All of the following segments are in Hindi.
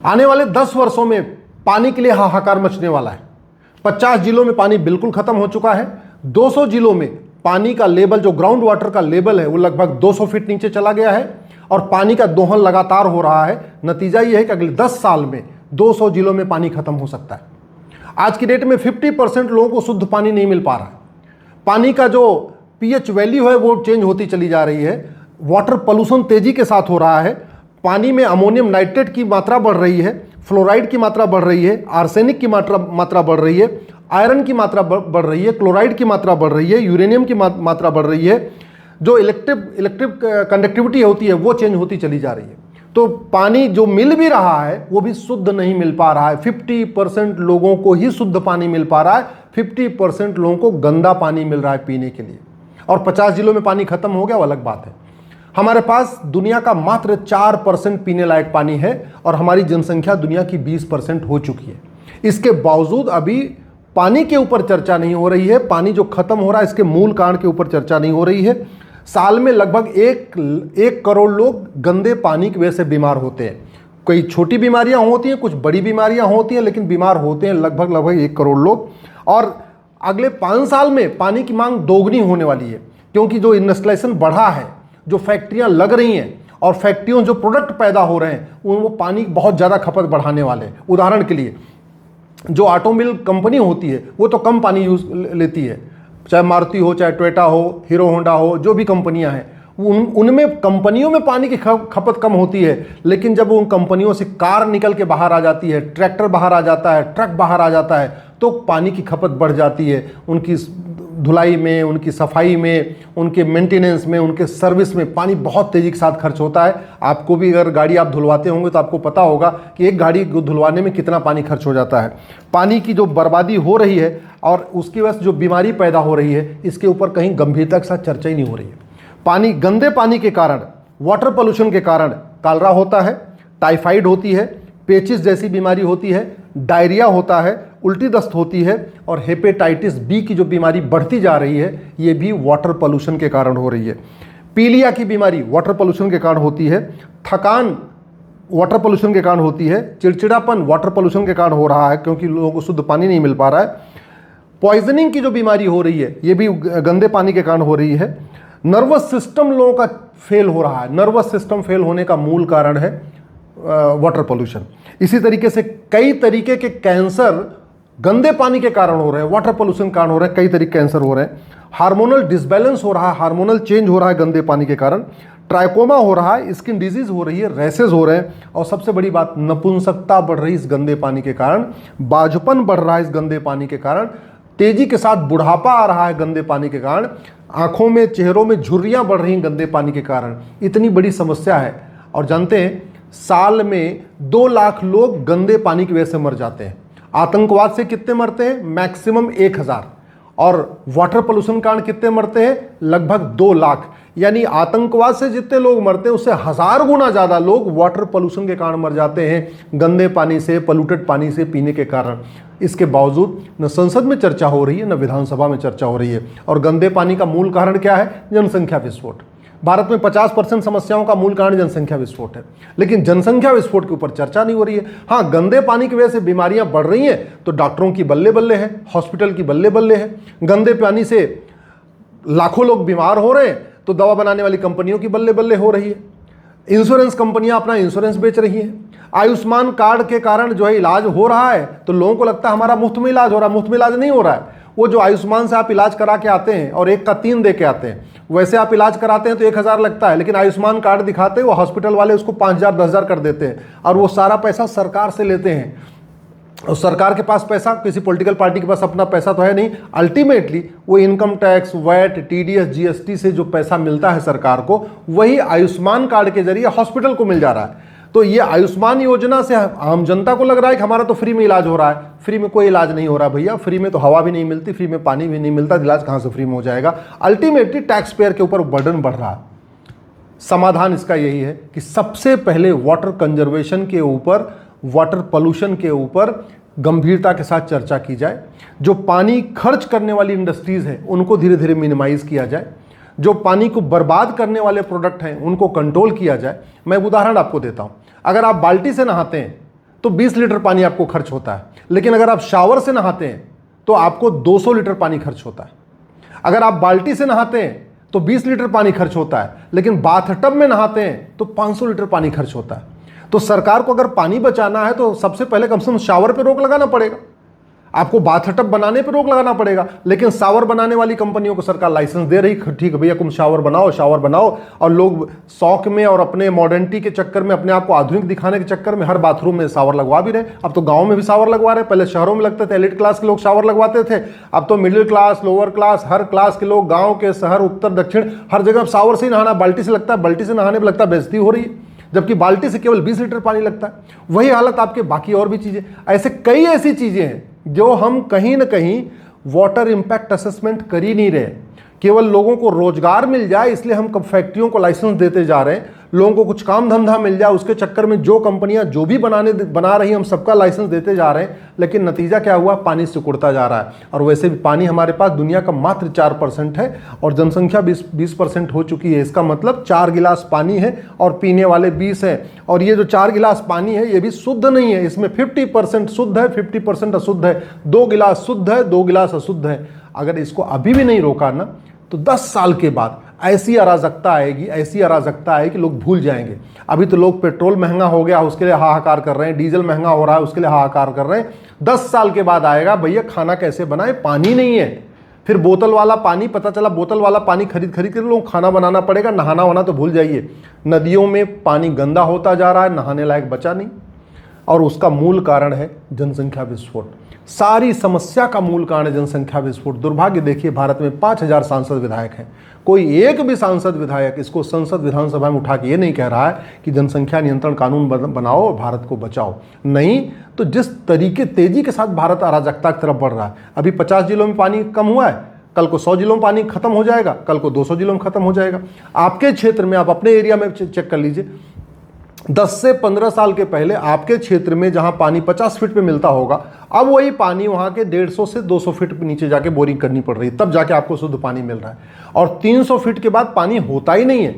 आने वाले 10 वर्षों में पानी के लिए हाहाकार मचने वाला है। 50 जिलों में पानी बिल्कुल खत्म हो चुका है। 200 जिलों में पानी का लेवल, जो ग्राउंड वाटर का लेवल है, वो लगभग 200 फीट नीचे चला गया है और पानी का दोहन लगातार हो रहा है। नतीजा ये है कि अगले 10 साल में 200 जिलों में पानी खत्म हो सकता है। आज की डेट में 50% लोगों को शुद्ध पानी नहीं मिल पा रहा है। पानी का जो पीएच वैल्यू है वो चेंज होती चली जा रही है। वाटर पोल्यूशन तेजी के साथ हो रहा है। पानी में अमोनियम नाइट्रेट की मात्रा बढ़ रही है, फ्लोराइड की मात्रा बढ़ रही है, आर्सेनिक की मात्रा बढ़ रही है, आयरन की मात्रा बढ़ रही है, क्लोराइड की मात्रा बढ़ रही है, यूरेनियम की मात्रा बढ़ रही है। जो इलेक्ट्रिक कंडक्टिविटी होती है वो चेंज होती चली जा रही है। तो पानी जो मिल भी रहा है वो भी शुद्ध नहीं मिल पा रहा है। 50% लोगों को ही शुद्ध पानी मिल पा रहा है, 50% लोगों को गंदा पानी मिल रहा है पीने के लिए। और 50 जिलों में पानी खत्म हो गया, वो अलग बात है। हमारे पास दुनिया का मात्र 4% पीने लायक पानी है और हमारी जनसंख्या दुनिया की 20% हो चुकी है। इसके बावजूद अभी पानी के ऊपर चर्चा नहीं हो रही है। पानी जो खत्म हो रहा है इसके मूल कारण के ऊपर चर्चा नहीं हो रही है। साल में लगभग एक करोड़ लोग गंदे पानी की वजह से बीमार होते हैं। कोई छोटी बीमारियां होती हैं, कुछ बड़ी बीमारियां होती हैं, लेकिन बीमार होते हैं लगभग 1 करोड़ लोग। और अगले 5 साल में पानी की मांग दोगुनी होने वाली है, क्योंकि जो इंडस्ट्रियलाइजेशन बढ़ा है, जो फैक्ट्रियां लग रही हैं और फैक्ट्रियों जो प्रोडक्ट पैदा हो रहे हैं वो पानी बहुत ज़्यादा खपत बढ़ाने वाले हैं। उदाहरण के लिए जो ऑटोमोबाइल कंपनी होती है वो तो कम पानी यूज लेती है, चाहे मारुति हो, चाहे टोयोटा हो, हीरो होंडा हो, जो भी कंपनियां हैं उनमें कंपनियों में पानी की खपत कम होती है। लेकिन जब उन कंपनियों से कार निकल के बाहर आ जाती है, ट्रैक्टर बाहर आ जाता है, ट्रक बाहर आ जाता है, तो पानी की खपत बढ़ जाती है। उनकी धुलाई में, उनकी सफाई में, उनके मेंटेनेंस में, उनके सर्विस में पानी बहुत तेज़ी के साथ खर्च होता है। आपको भी अगर गाड़ी आप धुलवाते होंगे तो आपको पता होगा कि एक गाड़ी धुलवाने में कितना पानी खर्च हो जाता है। पानी की जो बर्बादी हो रही है और उसकी वजह से जो बीमारी पैदा हो रही है, इसके ऊपर कहीं गंभीरता के साथ चर्चा ही नहीं हो रही है। गंदे पानी के कारण, वाटर पोल्यूशन के कारण कॉलरा होता है, टाइफाइड होती है, पेचिस जैसी बीमारी होती है, डायरिया होता है, उल्टी दस्त होती है और हेपेटाइटिस बी की जो बीमारी बढ़ती जा रही है, ये भी वाटर पोल्यूशन के कारण हो रही है। पीलिया की बीमारी वाटर पोल्यूशन के कारण होती है। थकान वाटर पोल्यूशन के कारण होती है। चिड़चिड़ापन वाटर पोल्यूशन के कारण हो रहा है, क्योंकि लोगों को शुद्ध पानी नहीं मिल पा रहा है। पॉइजनिंग की जो बीमारी हो रही है ये भी गंदे पानी के कारण हो रही है। नर्वस सिस्टम लोगों का फेल हो रहा है। नर्वस सिस्टम फेल होने का मूल कारण है वाटर पोल्यूशन। इसी तरीके से कई तरीके के कैंसर गंदे पानी के कारण हो रहे हैं, वाटर पोल्यूशन के कारण हो रहे हैं। कई तरीके कैंसर हो रहे हैं। हार्मोनल डिसबैलेंस हो रहा है, हार्मोनल चेंज हो रहा है गंदे पानी के कारण। ट्राइकोमा हो रहा है, स्किन डिजीज हो रही है, रैसेज हो रहे हैं। और सबसे बड़ी बात, नपुंसकता बढ़ रही है इस गंदे पानी के कारण। बाजुपन बढ़ रहा है इस गंदे पानी के कारण। तेजी के साथ बुढ़ापा आ रहा है गंदे पानी के कारण। आंखों में, चेहरों में झुर्रियां बढ़ रही हैं गंदे पानी के कारण। इतनी बड़ी समस्या है। और जानते हैं, साल में 2 लाख लोग गंदे पानी की वजह से मर जाते हैं। आतंकवाद से कितने मरते हैं? मैक्सिमम 1000। और वाटर पोल्यूशन कारण कितने मरते हैं? लगभग 2 लाख। यानी आतंकवाद से जितने लोग मरते हैं उससे 1000 गुना ज़्यादा लोग वाटर पोल्यूशन के कारण मर जाते हैं, गंदे पानी से, पोल्यूटेड पानी से पीने के कारण। इसके बावजूद न संसद में चर्चा हो रही है, न विधानसभा में चर्चा हो रही है। और गंदे पानी का मूल कारण क्या है? जनसंख्या विस्फोट। भारत में 50% समस्याओं का मूल कारण जनसंख्या विस्फोट है, लेकिन जनसंख्या विस्फोट के ऊपर चर्चा नहीं हो रही है। हाँ, गंदे पानी की वजह से बीमारियां बढ़ रही हैं तो डॉक्टरों की बल्ले बल्ले है, हॉस्पिटल की बल्ले बल्ले है। गंदे पानी से लाखों लोग बीमार हो रहे हैं तो दवा बनाने वाली कंपनियों की बल्ले बल्ले हो रही है। इंश्योरेंस कंपनियां अपना इंश्योरेंस बेच रही हैं। आयुष्मान कार्ड के कारण जो है इलाज हो रहा है तो लोगों को लगता है हमारा मुफ्त में इलाज हो रहा है। मुफ्त में इलाज नहीं हो रहा है। वो जो आयुष्मान से आप इलाज करा के आते हैं और 1 का 3 दे के आते हैं, वैसे आप इलाज कराते हैं तो 1000 लगता है, लेकिन आयुष्मान कार्ड दिखाते हैं वो हॉस्पिटल वाले उसको 5000 10,000 कर देते हैं और वो सारा पैसा सरकार से लेते हैं। और सरकार के पास पैसा, किसी पॉलिटिकल पार्टी के पास अपना पैसा तो है नहीं। अल्टीमेटली वो income tax, VAT, TDS, GST से जो पैसा मिलता है सरकार को, वही आयुष्मान कार्ड के जरिए हॉस्पिटल को मिल जा रहा है। तो ये आयुष्मान योजना से आम जनता को लग रहा है कि हमारा तो फ्री में इलाज हो रहा है। फ्री में कोई इलाज नहीं हो रहा भैया। फ्री में तो हवा भी नहीं मिलती, फ्री में पानी भी नहीं मिलता, इलाज कहाँ से फ्री में हो जाएगा? अल्टीमेटली टैक्स पेयर के ऊपर बर्डन बढ़ रहा है। समाधान इसका यही है कि सबसे पहले वाटर कंजर्वेशन के ऊपर, वाटर पोल्यूशन के ऊपर गंभीरता के साथ चर्चा की जाए। जो पानी खर्च करने वाली इंडस्ट्रीज हैं उनको धीरे धीरे मिनिमाइज किया जाए। जो पानी को बर्बाद करने वाले प्रोडक्ट हैं उनको कंट्रोल किया जाए। मैं उदाहरण आपको देता हूं। अगर आप बाल्टी से नहाते हैं तो 20 लीटर पानी आपको खर्च होता है। लेकिन अगर आप शावर से नहाते हैं तो आपको 200 लीटर पानी खर्च होता है। अगर आप बाल्टी से नहाते हैं तो 20 लीटर पानी खर्च होता है, लेकिन बाथटब में नहाते हैं तो 500 लीटर पानी खर्च होता है। तो सरकार को अगर पानी बचाना है तो सबसे पहले कम से कम शावर पे रोक लगाना पड़ेगा, आपको बाथटब बनाने पे रोक लगाना पड़ेगा। लेकिन शावर बनाने वाली कंपनियों को सरकार लाइसेंस दे रही, ठीक है भैया तुम शावर बनाओ, और लोग शौक में और अपने मॉडर्निटी के चक्कर में, अपने आप को आधुनिक दिखाने के चक्कर में हर बाथरूम में शावर लगवा भी रहे। अब तो गांव में भी शावर लगवा रहे, पहले शहरों में लगते थे, एलिट क्लास के लोग शावर लगवाते थे, अब तो मिडिल क्लास, लोअर क्लास, हर क्लास के लोग, गाँव के, शहर, उत्तर दक्षिण, हर जगह शावर से ही नहाना। बाल्टी से लगता है, बाल्टी से नहाने पर लगता है बेइज्जती हो रही है, जबकि बाल्टी से केवल 20 लीटर पानी लगता है। वही हालत आपके बाकी और भी चीजें, ऐसे कई ऐसी चीजें हैं जो हम कहीं ना कहीं वाटर इंपैक्ट असेसमेंट कर ही नहीं रहे। केवल लोगों को रोजगार मिल जाए इसलिए हम फैक्ट्रियों को लाइसेंस देते जा रहे हैं, लोगों को कुछ काम धंधा मिल जाए उसके चक्कर में जो कंपनियां जो भी बना रही हैं हम सबका लाइसेंस देते जा रहे हैं। लेकिन नतीजा क्या हुआ, पानी सिकुड़ता जा रहा है। और वैसे भी पानी हमारे पास दुनिया का मात्र 4% है और जनसंख्या 20% हो चुकी है। इसका मतलब 4 गिलास पानी है और पीने वाले 20 हैं। और ये जो 4 गिलास पानी है ये भी शुद्ध नहीं है, इसमें 50% शुद्ध है, 50% अशुद्ध है। 2 गिलास शुद्ध है, 2 गिलास अशुद्ध है। अगर इसको अभी भी नहीं रोका ना तो 10 साल के बाद ऐसी अराजकता आएगी कि लोग भूल जाएंगे। अभी तो लोग पेट्रोल महंगा हो गया उसके लिए हाहाकार कर रहे हैं, डीजल महंगा हो रहा है उसके लिए हाहाकार कर रहे हैं। 10 साल के बाद आएगा भैया खाना कैसे बनाए, पानी नहीं है। फिर बोतल वाला पानी, पता चला बोतल वाला पानी खरीद के लोग खाना बनाना पड़ेगा, नहाना वाना तो भूल जाइए। नदियों में पानी गंदा होता जा रहा है, नहाने लायक बचा नहीं। और उसका मूल कारण है जनसंख्या विस्फोट। सारी समस्या का मूल कारण है जनसंख्या विस्फोट। दुर्भाग्य देखिए, भारत में 5000 सांसद विधायक हैं, कोई एक भी सांसद विधायक इसको संसद विधानसभा में उठा के ये नहीं कह रहा है कि जनसंख्या नियंत्रण कानून बनाओ और भारत को बचाओ। नहीं तो जिस तरीके तेजी के साथ भारत अराजकता की तरफ बढ़ रहा है, अभी 50 जिलों में पानी कम हुआ है, कल को 100 जिलों में पानी खत्म हो जाएगा, कल को 200 जिलों में खत्म हो जाएगा। आपके क्षेत्र में, आप अपने एरिया में चेक कर लीजिए, 10 से 15 साल के पहले आपके क्षेत्र में जहां पानी 50 फीट पे मिलता होगा, अब वही पानी वहां के 150 से 200 फीट पे नीचे जाके बोरिंग करनी पड़ रही है, तब जाके आपको शुद्ध पानी मिल रहा है। और 300 फीट के बाद पानी होता ही नहीं है।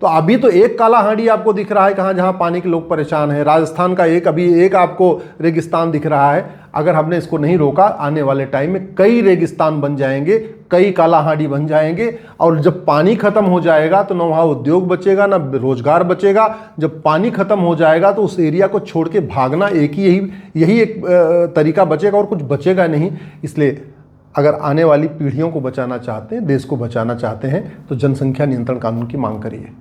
तो अभी तो एक काला हांडी आपको दिख रहा है कहाँ, जहां पानी के लोग परेशान हैं। राजस्थान का अभी एक आपको रेगिस्तान दिख रहा है। अगर हमने इसको नहीं रोका, आने वाले टाइम में कई रेगिस्तान बन जाएंगे, कई काला हांडी बन जाएंगे। और जब पानी खत्म हो जाएगा तो ना वहाँ उद्योग बचेगा, ना रोजगार बचेगा। जब पानी खत्म हो जाएगा तो उस एरिया को छोड़ के भागना यही एक तरीका बचेगा और कुछ बचेगा नहीं। इसलिए अगर आने वाली पीढ़ियों को बचाना चाहते हैं, देश को बचाना चाहते हैं, तो जनसंख्या नियंत्रण कानून की मांग करिए।